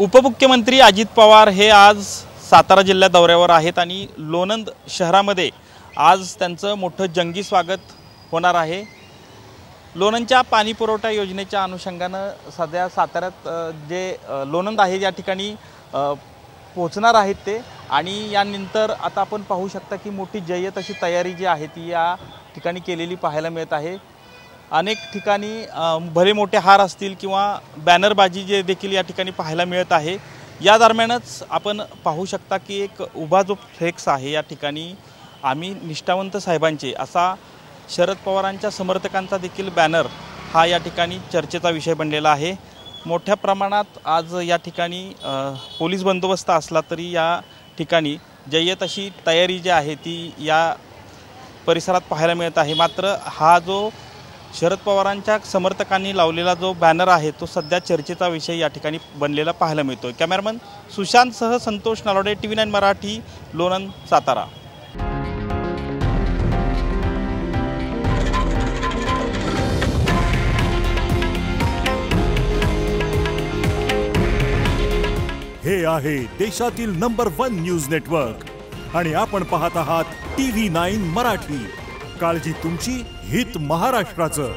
उपमुख्यमंत्री अजित पवार हे आज सातारा जिल्ह्यात दौऱ्यावर आहेत आणि लोणंद शहरामध्ये आज त्यांचं मोठं जंगी स्वागत होणार आहे। लोणंदच्या पाणी पुरवठा योजनेच्या अनुषंगाने सध्या साताऱ्यात जे लोणंद आहे या ठिकाणी पोहोचणार आहेत ते आणि यानंतर आता आपण पाहू शकता की मोठी जय्यत अशी तयारी जी आहे ती या ठिकाणी केलेली पाहायला मिळत आहे। अनेक ठिकाणी भले मोठे हार असतील किंवा बॅनरबाजी जे देखील या ठिकाणी पाहायला मिळत आहे। या दरम्यानच आपण पाहू शकता की एक उभा जो फ्लेक्स आहे या ठिकाणी आम्ही निष्ठावंत साहेबांचे असा शरद पवारांच्या समर्थकांचा देखील बॅनर हा या ठिकाणी चर्चेचा विषय बनलेला आहे। मोठ्या प्रमाणात आज या ठिकाणी पोलीस बंदोबस्त असला तरी या ठिकाणी जय्यत अशी तयारी जी आहे ती या परिसरात पाहायला मिळत आहे। मात्र हा जो शरद पवारांच्या समर्थकांनी लावलेला जो बॅनर आहे तो सध्या चर्चेचा विषय या ठिकाणी बनलेला पाहायला मिळतो। कॅमेरामन सुशांतसह संतोष नलावडे, TV9 मराठी, लोणंद, सातारा। हे आहे देशातील नंबर 1 न्यूज नेटवर्क आणि आपण पाहत आहात TV9 मराठी। काळजी तुमची, हित महाराष्ट्राचं।